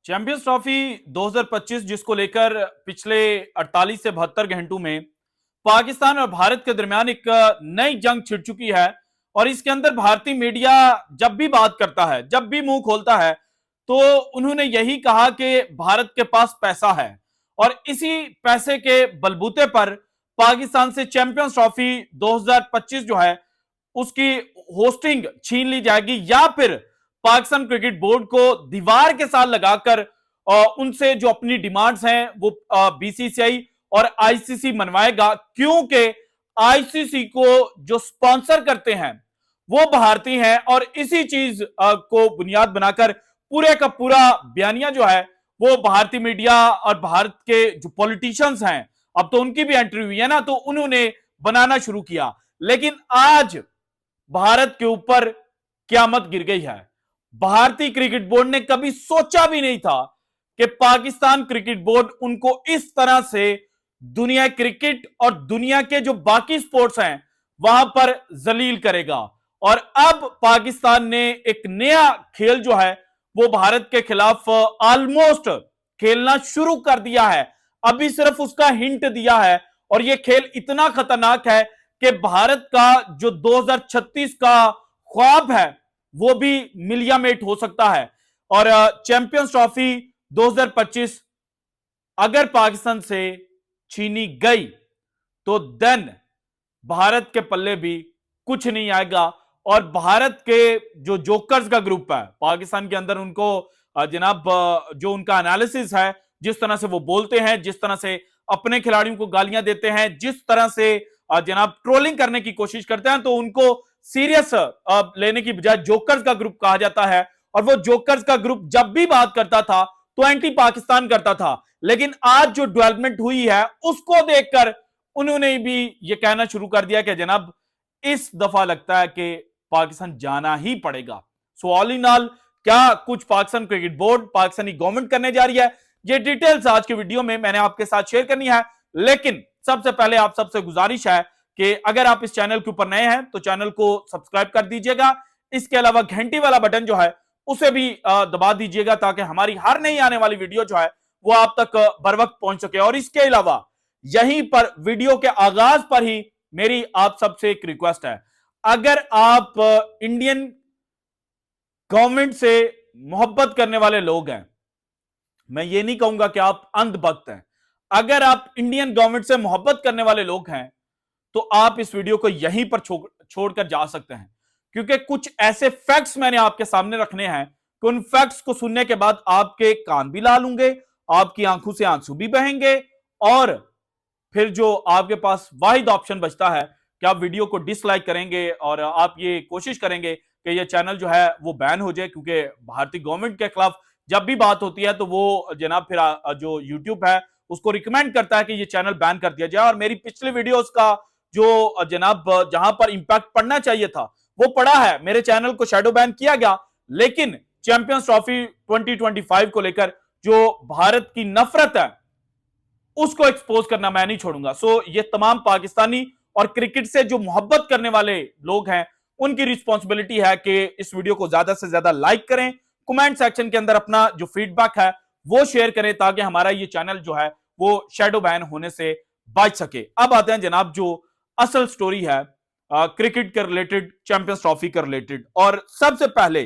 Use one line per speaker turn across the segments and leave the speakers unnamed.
Champions trophy 2025 जिसको लेकर पिछले 48 से 72 घंटों में पाकिस्तान और भारत के दरमियान एक नई जंग छिड़ चुकी है। और इसके अंदर भारतीय मीडिया जब भी बात करता है, जब भी मुंह खोलता है, तो उन्होंने यही कहा कि भारत के पास पैसा है और इसी पैसे के बलबूते पर पाकिस्तान से चैंपियंस ट्रॉफी 2025 जो है उसकी होस्टिंग छीन ली जाएगी या फिर पाकिस्तान क्रिकेट बोर्ड को दीवार के साथ लगाकर उनसे जो अपनी डिमांड्स हैं वो बीसीसीआई और आईसीसी मनवाएगा, क्योंकि आईसीसी को जो स्पॉन्सर करते हैं वो भारतीय हैं। और इसी चीज को बुनियाद बनाकर पूरे का पूरा बयानिया जो है वो भारतीय मीडिया और भारत के जो पॉलिटिशियंस हैं, अब तो उनकी भी एंट्री हुई है ना, तो उन्होंने बनाना शुरू किया। लेकिन आज भारत के ऊपर क्यामत गिर गई है। भारतीय क्रिकेट बोर्ड ने कभी सोचा भी नहीं था कि पाकिस्तान क्रिकेट बोर्ड उनको इस तरह से दुनिया क्रिकेट और दुनिया के जो बाकी स्पोर्ट्स हैं वहां पर जलील करेगा। और अब पाकिस्तान ने एक नया खेल जो है वो भारत के खिलाफ ऑलमोस्ट खेलना शुरू कर दिया है। अभी सिर्फ उसका हिंट दिया है और यह खेल इतना खतरनाक है कि भारत का जो 2036 का ख्वाब है वो भी मिलियामेट हो सकता है। और चैंपियंस ट्रॉफी 2025 अगर पाकिस्तान से छीनी गई तो देन भारत के पल्ले भी कुछ नहीं आएगा। और भारत के जो जोकर्स का ग्रुप है पाकिस्तान के अंदर, उनको जनाब जो उनका एनालिसिस है, जिस तरह से वो बोलते हैं, जिस तरह से अपने खिलाड़ियों को गालियां देते हैं, जिस तरह से जनाब ट्रोलिंग करने की कोशिश करते हैं, तो उनको सीरियस लेने की बजाय जोकर्स का ग्रुप कहा जाता है। और वो जोकर्स का ग्रुप जब भी बात करता था तो एंटी पाकिस्तान करता था। लेकिन आज जो डेवलपमेंट हुई है उसको देखकर उन्होंने भी ये कहना शुरू कर दिया कि जनाब इस दफा लगता है कि पाकिस्तान जाना ही पड़ेगा। सो ऑल इन ऑल क्या कुछ Pakistan cricket board, Pakistani government करने जा रही है, ये डिटेल्स आज के वीडियो में मैंने आपके साथ शेयर करनी है। लेकिन सबसे पहले आप सबसे गुजारिश है कि अगर आप इस चैनल के ऊपर नए हैं तो चैनल को सब्सक्राइब कर दीजिएगा। इसके अलावा घंटी वाला बटन जो है उसे भी दबा दीजिएगा ताकि हमारी हर नई आने वाली वीडियो जो है वो आप तक बर वक्त पहुंच सके। और इसके अलावा यहीं पर वीडियो के आगाज पर ही मेरी आप सबसे एक रिक्वेस्ट है, अगर आप इंडियन गवर्नमेंट से मोहब्बत करने वाले लोग हैं, मैं ये नहीं कहूंगा कि आप अंधभक्त हैं, अगर आप इंडियन गवर्नमेंट से मोहब्बत करने वाले लोग हैं तो आप इस वीडियो को यहीं पर छोड़कर जा सकते हैं। क्योंकि कुछ ऐसे फैक्ट्स मैंने आपके सामने रखने हैं कि उन फैक्ट्स को सुनने के बाद आपके कान भी लाल होंगे, आपकी आंखों से आंसू भी बहेंगे, और फिर जो आपके पास वाहिद ऑप्शन बचता है कि आप वीडियो को डिसलाइक करेंगे और आप ये कोशिश करेंगे कि ये चैनल जो है वो बैन हो जाए। क्योंकि भारतीय गवर्नमेंट के खिलाफ जब भी बात होती है तो वो जनाब फिर जो यूट्यूब है उसको रिकमेंड करता है कि ये चैनल बैन कर दिया जाए। और मेरी पिछली वीडियोस का जो जनाब जहां पर इंपैक्ट पड़ना चाहिए था वो पड़ा है, मेरे चैनल को शैडो बैन किया गया। लेकिन चैंपियंस ट्रॉफी 2025 को लेकर जो भारत की नफरत है उसको एक्सपोज करना मैं नहीं छोड़ूंगा। सो ये तमाम पाकिस्तानी और क्रिकेट से जो मोहब्बत करने वाले लोग हैं उनकी रिस्पॉन्सिबिलिटी है कि इस वीडियो को ज्यादा से ज्यादा लाइक करें, कमेंट सेक्शन के अंदर अपना जो फीडबैक है वो शेयर करें ताकि हमारा ये चैनल जो है वो शैडो बैन होने से बच सके। अब आते हैं जनाब जो असल स्टोरी है क्रिकेट के रिलेटेड, चैंपियंस ट्रॉफी के रिलेटेड। और सबसे पहले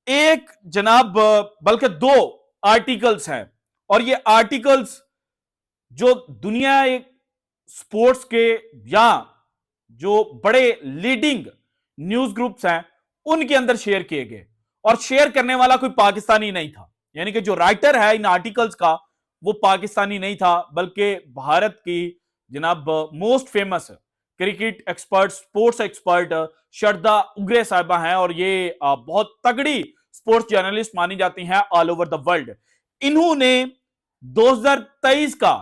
एक जनाब बल्कि दो आर्टिकल्स हैं, और ये आर्टिकल्स जो दुनिया एक स्पोर्ट्स के या जो बड़े लीडिंग न्यूज ग्रुप्स हैं उनके अंदर शेयर किए गए, और शेयर करने वाला कोई पाकिस्तानी नहीं था। यानी कि जो राइटर है इन आर्टिकल्स का वो पाकिस्तानी नहीं था, बल्कि भारत की जनाब most famous cricket expert, sports expert Shraddha Ugre साहिबा हैं। और ये बहुत तगड़ी स्पोर्ट्स जर्नलिस्ट मानी जाती हैं ऑल ओवर द वर्ल्ड। इन्होंने 2023 का,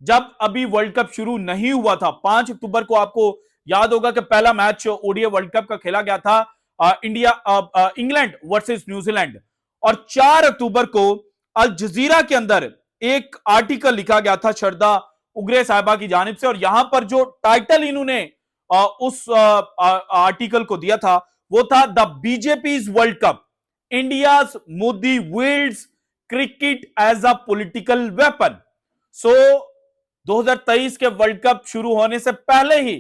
जब अभी वर्ल्ड कप शुरू नहीं हुआ था, 5 अक्टूबर को आपको याद होगा कि पहला मैच ओडीआई वर्ल्ड कप का खेला गया था इंग्लैंड वर्सेस न्यूजीलैंड। और 4 अक्टूबर को अल जजीरा के अंदर एक आर्टिकल लिखा गया था श्रद्धा उग्रे साहिबा की जानिब से, और यहां पर जो टाइटल इन्होंने उस आर्टिकल को दिया था वो था the BJP's world cup, India's Modi wields cricket as a political weapon. So 2023 के वर्ल्ड कप शुरू होने से पहले ही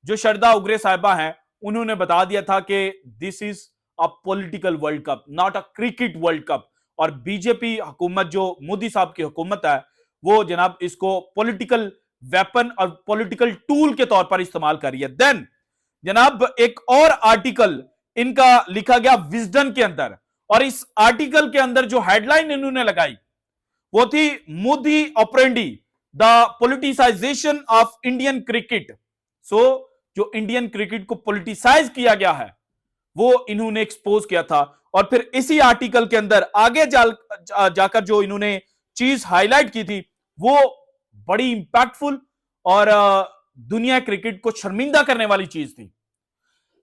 जो शारदा उग्रे साहिबा हैं, उन्होंने बता दिया था कि this is a political world cup, not a cricket world cup. और बीजेपी हुकूमत, जो मोदी साहब की हुकूमत है, वो जनाब इसको पॉलिटिकल वेपन और पॉलिटिकल टूल के तौर पर इस्तेमाल कर रही है। देन जनाब एक और आर्टिकल इनका लिखा गया विजडन के अंदर, और इस आर्टिकल के अंदर जो हेडलाइन इन्होंने लगाई वो थी Modi operandi, the politicisation of Indian cricket. So जो इंडियन क्रिकेट को पॉलिटिसाइज किया गया है वो इन्होंने एक्सपोज किया था। और फिर इसी आर्टिकल के अंदर आगे जाकर जो इन्होंने चीज हाईलाइट की थी वो बड़ी इंपैक्टफुल और दुनिया क्रिकेट को शर्मिंदा करने वाली चीज थी।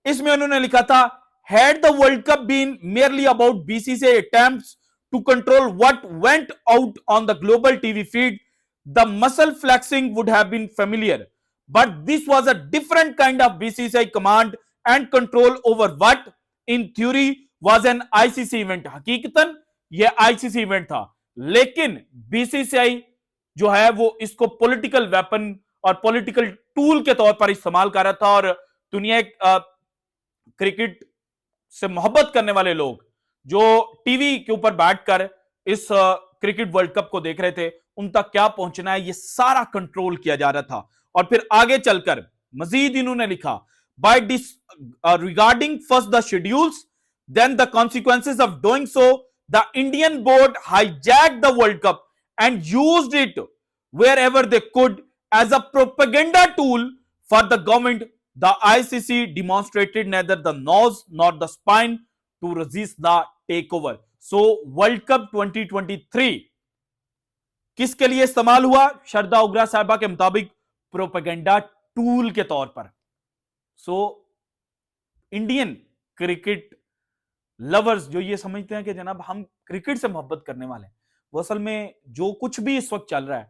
इसमें उन्होंने लिखा था, had the world cup been merely about BCCI attempts to control what went out on the global TV feed, the muscle flexing would have been familiar. But this was a different kind of BCCI command and control over what in theory was an ICC event. हकीकतन यह ICC event था, लेकिन BCCI जो है वो इसको political weapon और political tool के तौर पर इस्तेमाल कर रहा था। और दुनिया क्रिकेट से मोहब्बत करने वाले लोग जो टीवी के ऊपर बैठकर इस क्रिकेट वर्ल्ड कप को देख रहे थे, उन तक क्या पहुंचना है ये सारा कंट्रोल किया जा रहा था। और फिर आगे चलकर मजीद इन्होंने लिखा, by disregarding first the schedules then the consequences of doing so, the Indian board hijacked the world cup and used it wherever they could as a propaganda tool for the government. The ICC demonstrated neither the nose nor the spine to resist the takeover. So World Cup 2023 किसके लिए इस्तेमाल हुआ? शारदा उग्रा साहिबा के मुताबिक propaganda tool के तौर पर। सो इंडियन क्रिकेट लवर्स जो ये समझते हैं कि जनाब हम क्रिकेट से मोहब्बत करने वाले हैं, वो असल में जो कुछ भी इस वक्त चल रहा है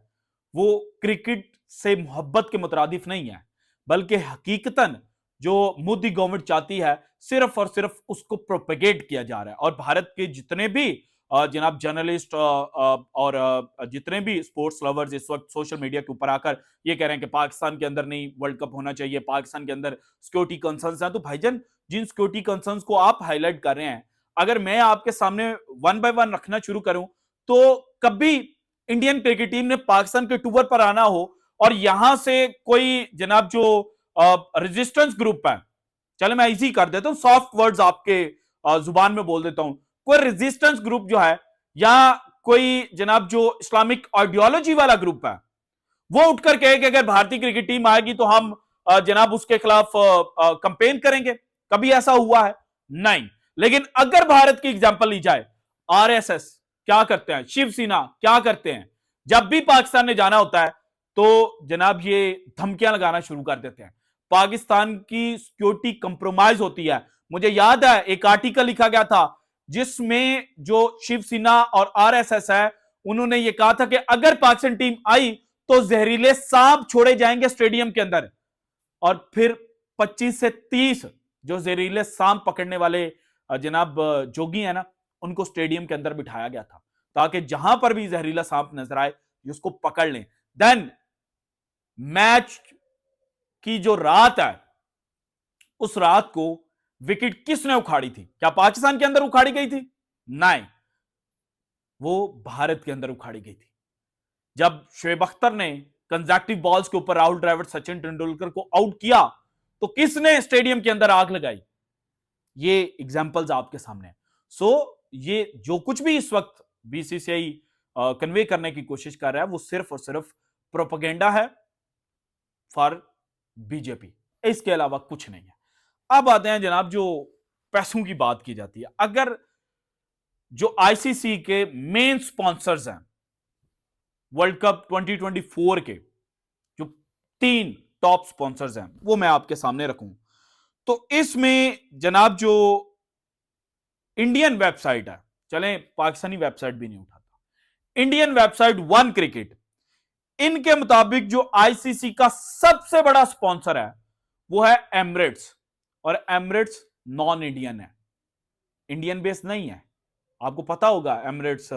वो क्रिकेट से मोहब्बत के मुतरादिफ नहीं है, बल्कि हकीकतन जो मोदी गवर्नमेंट चाहती है सिर्फ और सिर्फ उसको प्रोपेगेट किया जा रहा है। और भारत के जितने भी जनाब जर्नलिस्ट और जितने भी स्पोर्ट्स लवर्स इस वक्त सोशल मीडिया के ऊपर आकर ये कह रहे हैं कि पाकिस्तान के अंदर नहीं वर्ल्ड कप होना चाहिए, पाकिस्तान के अंदर सिक्योरिटी कंसर्न्स हैं, तो भाईजान जिन सिक्योरिटी कंसर्न्स को आप हाईलाइट कर रहे हैं, अगर मैं आपके सामने वन बाय वन रखना शुरू करूं तो कभी इंडियन क्रिकेट टीम ने पाकिस्तान के टूर पर आना हो और यहां से कोई जनाब जो रेजिस्टेंस ग्रुप है, चले मैं इजी कर देता हूं, सॉफ्ट वर्ड्स आपके जुबान में बोल देता हूं, कोई रेजिस्टेंस ग्रुप जो है या कोई जनाब जो इस्लामिक आइडियोलॉजी वाला ग्रुप है वो उठकर कहे कि अगर भारतीय क्रिकेट टीम आएगी तो हम जनाब उसके खिलाफ कंपेन करेंगे, कभी ऐसा हुआ है? नहीं। लेकिन अगर भारत की एग्जांपल ली जाए, आरएसएस क्या करते हैं, शिवसेना क्या करते हैं, जब भी पाकिस्तान ने जाना होता है तो जनाब ये धमकियां लगाना शुरू कर देते हैं, पाकिस्तान की सिक्योरिटी कंप्रोमाइज होती है। मुझे याद है एक आर्टिकल लिखा गया था जिसमें जो शिवसेना और आरएसएस है उन्होंने ये कहा था कि अगर पाकिस्तान टीम आई तो जहरीले सांप छोड़े जाएंगे स्टेडियम के अंदर, और फिर 25 से 30 जो जहरीले सांप पकड़ने वाले जनाब जोगी है ना, उनको स्टेडियम के अंदर बिठाया गया था ताकि जहां पर भी जहरीला सांप नजर आए उसको पकड़ लें। देन मैच की जो रात है उस रात को विकेट किसने उखाड़ी थी? क्या पाकिस्तान के अंदर उखाड़ी गई थी? नहीं, वो भारत के अंदर उखाड़ी गई थी। जब शोएब अख्तर ने कंसेक्टिव बॉल्स के ऊपर राहुल द्रविड़ सचिन तेंदुलकर को आउट किया तो किसने स्टेडियम के अंदर आग लगाई? ये एग्जांपल्स आपके सामने हैं। सो ये जो कुछ भी इस वक्त बीसीसीआई कन्वे करने की कोशिश कर रहा है वो सिर्फ और सिर्फ प्रोपेगेंडा है फॉर बीजेपी, इसके अलावा कुछ नहीं है। अब आते हैं जनाब जो पैसों की बात की जाती है, अगर जो आईसीसी के मेन स्पॉन्सर्स हैं वर्ल्ड कप 2024 के, जो 3 टॉप स्पॉन्सर्स हैं वो मैं आपके सामने रखूं तो इसमें जनाब जो इंडियन वेबसाइट है, चलें पाकिस्तानी वेबसाइट भी नहीं उठाता, इंडियन वेबसाइट वन क्रिकेट, इनके मुताबिक जो आईसीसी का सबसे बड़ा स्पॉन्सर है वो है एमिरेट्स, और एमिरेट्स नॉन इंडियन है, इंडियन बेस नहीं है, आपको पता होगा एमिरेट्स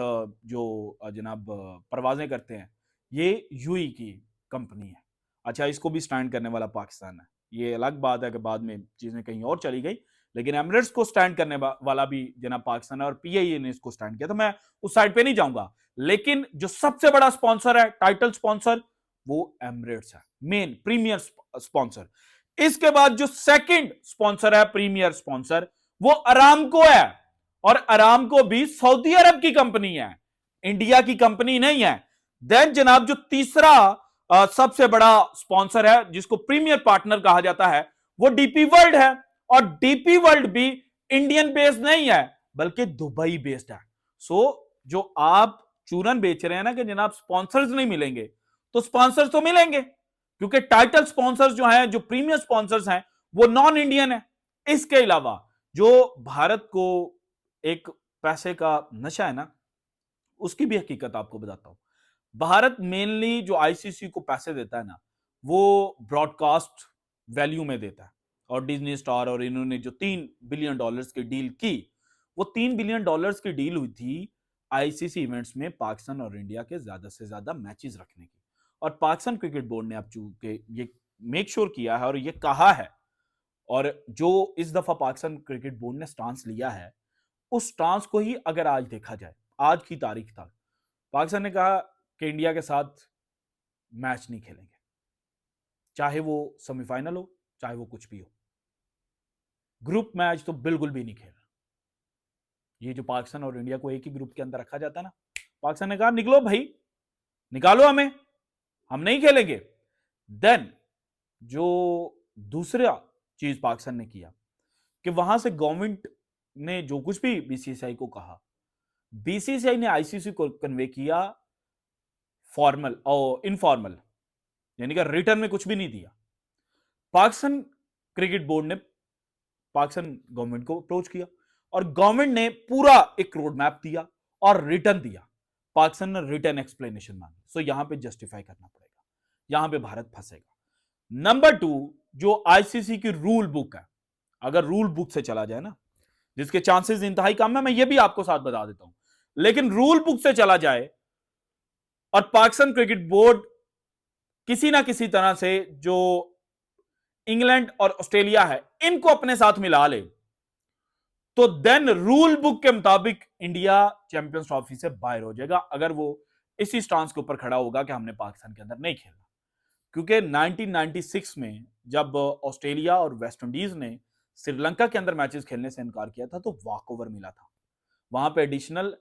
जो जनाब परवाजें करते हैं, ये यूएई की कंपनी है। अच्छा, इसको भी स्टैंड करने वाला पाकिस्तान है। ये अलग बात है कि बाद में चीजें कहीं और चली गई, लेकिन एमिरेट्स को स्टैंड करने वाला भी जनाब पाकिस्तान है और पीआईए ने इसको स्टैंड किया। तो मैं उस साइड पे नहीं जाऊंगा, लेकिन जो सबसे बड़ा स्पॉन्सर है, टाइटल स्पॉन्सर, वो एमिरेट्स है, मेन प्रीमियर स्पॉन्सर। इसके बाद जो सेकंड स्पॉन्सर है, प्रीमियर स्पॉन्सर, वो अरामको है। और अरामको भी सऊदी अरब की कंपनी है, इंडिया की कंपनी नहीं है। देन जनाब जो तीसरा सबसे बड़ा स्पॉन्सर है, जिसको प्रीमियर पार्टनर कहा जाता है, वो डीपी वर्ल्ड है। और डीपी वर्ल्ड भी इंडियन बेस्ड नहीं है, बल्कि दुबई बेस्ड है। सो जो आप चूरन बेच रहे हैं ना कि जनाब स्पॉन्सर्स नहीं मिलेंगे, तो स्पॉन्सर्स तो मिलेंगे, क्योंकि टाइटल स्पॉन्सर्स जो हैं, जो प्रीमियर स्पॉन्सर्स हैं, वो नॉन इंडियन है। इसके अलावा जो भारत को एक पैसे का नशा है ना, उसकी भी हकीकत आपको बताता हूं। भारत मेनली जो आईसीसी को पैसे देता है ना, वो ब्रॉडकास्ट वैल्यू में देता है। और डिज्नी स्टार और इन्होंने जो $3 बिलियन की डील की, वो $3 बिलियन की डील हुई थी आईसीसी इवेंट्स में पाकिस्तान और इंडिया के ज्यादा से ज्यादा मैचेस रखने की। और पाकिस्तान क्रिकेट बोर्ड ने अब चूंकि ये मेक श्योर किया है और ये कहा है, और जो इस दफा पाकिस्तान क्रिकेट बोर्ड ने स्टांस लिया है, उस स्टांस को ही अगर आज देखा जाए, आज की तारीख तक पाकिस्तान ने कहा कि इंडिया के साथ मैच नहीं खेलेंगे, चाहे वो सेमीफाइनल हो, चाहे वो कुछ भी हो। ग्रुप मैच तो बिल्कुल भी नहीं खेलना। ये जो पाकिस्तान और इंडिया को एक ही ग्रुप के अंदर रखा जाता है ना, पाकिस्तान ने कहा निकलो भाई, निकालो हमें, हम नहीं खेलेंगे। देन जो दूसरा चीज पाकिस्तान ने किया कि वहां से गवर्नमेंट ने जो कुछ भी बीसीसीआई को कहा, बीसीसीआई ने आईसीसी को कन्वे किया फॉर्मल और इनफॉर्मल, यानी कि रिटर्न में कुछ भी नहीं दिया। पाकिस्तान क्रिकेट बोर्ड ने पाकिस्तान गवर्नमेंट को अप्रोच किया और गवर्नमेंट ने पूरा एक रोड मैप दिया और रिटर्न दिया। पाकिस्तान ने रिटर्न एक्सप्लेनेशन मांगी। सो यहां पे जस्टिफाई करना पड़ेगा, यहां पे भारत फंसेगा। नंबर 2, जो आईसीसी की रूल बुक है, अगर रूल बुक से चला जाए ना, जिसके चांसेस इंतहाई कम है, मैं ये भी आपको साथ बता देता हूं, लेकिन रूल बुक से चला जाए और पाकिस्तान क्रिकेट बोर्ड किसी ना किसी तरह से जो इंग्लैंड और ऑस्ट्रेलिया है इनको अपने साथ मिला ले, तो देन रूल बुक के मुताबिक इंडिया चैंपियंस ट्रॉफी से बाहर हो जाएगा, अगर वो इसी स्टांस के ऊपर खड़ा होगा कि हमने पाकिस्तान के अंदर नहीं खेलना। क्योंकि 1996 में जब ऑस्ट्रेलिया और वेस्ट इंडीज ने श्रीलंका के अंदर मैचेस खेलने से इनकार किया था, तो वॉक ओवर मिला था। वहां पे एडिशनल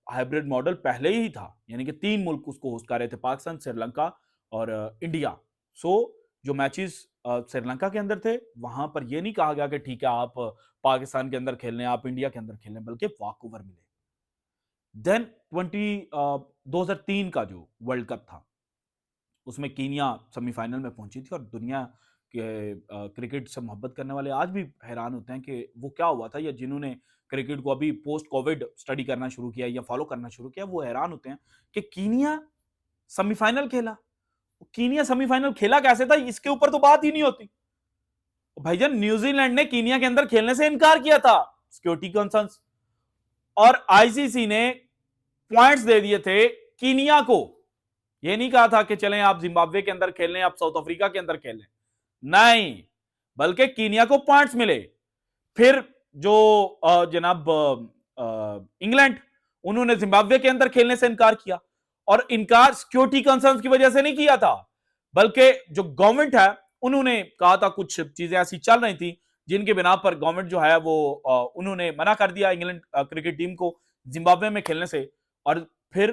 हाइब्रिड मॉडल पहले ही था, यानी कि 3 मुल्क उसको होस्ट कर रहे थे, पाकिस्तान, श्रीलंका और इंडिया। सो जो मैचेस श्रीलंका के अंदर थे, वहां पर यह नहीं कहा गया कि ठीक है आप पाकिस्तान के अंदर खेलने, आप इंडिया के अंदर खेलने, बल्कि वॉक ओवर मिले। देन 2003 का जो वर्ल्ड कप था, उसमें कीनिया सेमीफाइनल में पहुंची थी। और दुनिया के क्रिकेट से मोहब्बत करने वाले आज भी हैरान होते हैं कि वो क्या हुआ था, या जिन्होंने क्रिकेट को अभी पोस्ट कोविड स्टडी करना शुरू किया या फॉलो करना शुरू किया, वो हैरान होते हैं कि कीनिया सेमीफाइनल खेला। कीनिया सेमीफाइनल खेला कैसे था, इसके ऊपर तो बात ही नहीं होती। भाईजान, न्यूजीलैंड ने कीनिया के अंदर खेलने से इनकार किया था, सिक्योरिटी कंसर्न्स, और आईसीसी ने पॉइंट्स दे दिए थे कीनिया को। यह नहीं कहा था कि चलें आप जिम्बाब्वे के अंदर खेल लें, आप साउथ अफ्रीका के अंदर खेल लें, नहीं, बल्कि कीनिया को पॉइंट्स मिले। फिर जो जनाब इंग्लैंड, उन्होंने जिम्बाब्वे के अंदर खेलने से इनकार किया, और इनकार सिक्योरिटी कंसर्न्स की वजह से नहीं किया था, बल्कि जो गवर्नमेंट है उन्होंने कहा था कुछ चीजें ऐसी चल रही थी जिनके बिना पर गवर्नमेंट जो है वो उन्होंने मना कर दिया इंग्लैंड क्रिकेट टीम को जिम्बाब्वे में खेलने से। और फिर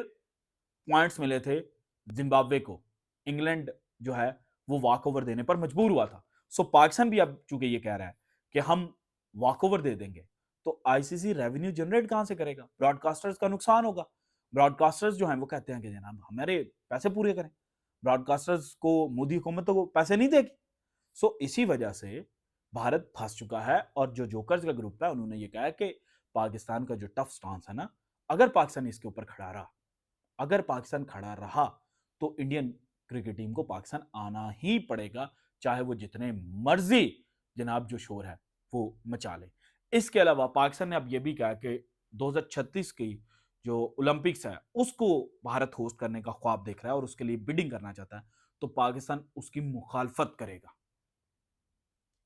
पॉइंट्स मिले थे जिम्बाब्वे को, इंग्लैंड जो है वो वॉक ओवर देने पर मजबूर हुआ था। सो पाकिस्तान भी अब चूंकि ये कह रहा है कि हम वॉक ओवर दे देंगे, तो आईसीसी रेवेन्यू जनरेट कहां से करेगा, ब्रॉडकास्टर्स का नुकसान होगा। ब्रॉडकास्टर्स जो हैं वो कहते हैं कि जनाब हमारे पैसे पूरे करें, ब्रॉडकास्टर्स को मोदी हुकूमत तो पैसे नहीं देगी। सो इसी वजह से भारत फंस चुका है। और जो जोकर्स का ग्रुप है, उन्होंने ये कहा कि पाकिस्तान का जो टफ स्टांस है ना, अगर पाकिस्तान इसके ऊपर खड़ा रहा, अगर पाकिस्तान खड़ा रहा, तो इंडियन क्रिकेट टीम को पाकिस्तान आना ही पड़ेगा, चाहे वो जितने मर्जी जनाब जो शोर है वो मचा ले। इसके अलावा पाकिस्तान ने अब यह भी कहा कि 2036 की जो ओलंपिक्स है उसको भारत होस्ट करने का ख्वाब देख रहा है और उसके लिए बिडिंग करना चाहता है, तो पाकिस्तान उसकी मुखालफत करेगा।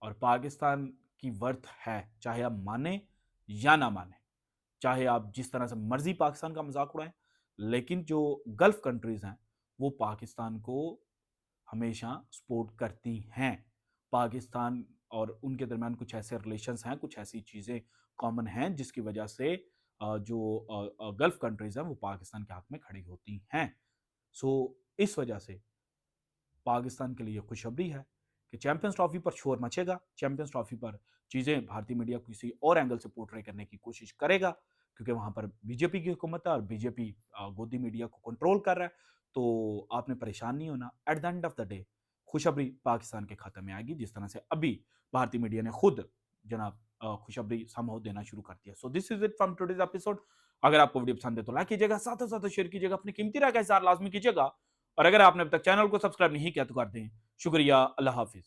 और पाकिस्तान की वर्थ है, चाहे आप माने या ना माने, चाहे आप जिस तरह से मर्जी पाकिस्तान का मजाक उड़ाएं, लेकिन जो गल्फ कंट्रीज हैं वो पाकिस्तान को हमेशा सपोर्ट करती हैं। पाकिस्तान और उनके दरमियान कुछ ऐसे रिलेशंस हैं, कुछ ऐसी चीज़ें कॉमन हैं जिसकी वजह से जो गल्फ कंट्रीज हैं वो पाकिस्तान के हक में खड़ी होती हैं। सो इस वजह से पाकिस्तान के लिए खुशखबरी है कि चैंपियंस ट्रॉफी पर शोर मचेगा, चैंपियंस ट्रॉफी पर चीज़ें भारतीय मीडिया किसी और एंगल से पोर्ट्रे करने की कोशिश करेगा, क्योंकि वहां पर बीजेपी की हुकूमत है और बीजेपी गोदी मीडिया को कंट्रोल कर रहा है। तो आपने परेशान नहीं होना। At the end of the day खुशखबरी पाकिस्तान के खाते में आएगी, जिस तरह से अभी भारतीय मीडिया ने खुद जनाब खुशखबरी समूह देना शुरू कर दिया। So this is it from today's episode. अगर आपको वीडियो पसंद है तो लाइक कीजिएगा, साथ ही साथ शेयर कीजिएगा, अपनी कीमती राय का इज़हार लाजमी कीजिएगा। और अगर आपने अब तक चैनल को सब्सक्राइब नहीं किया तो कर दें। शुक्रिया, अल्लाह हाफिज।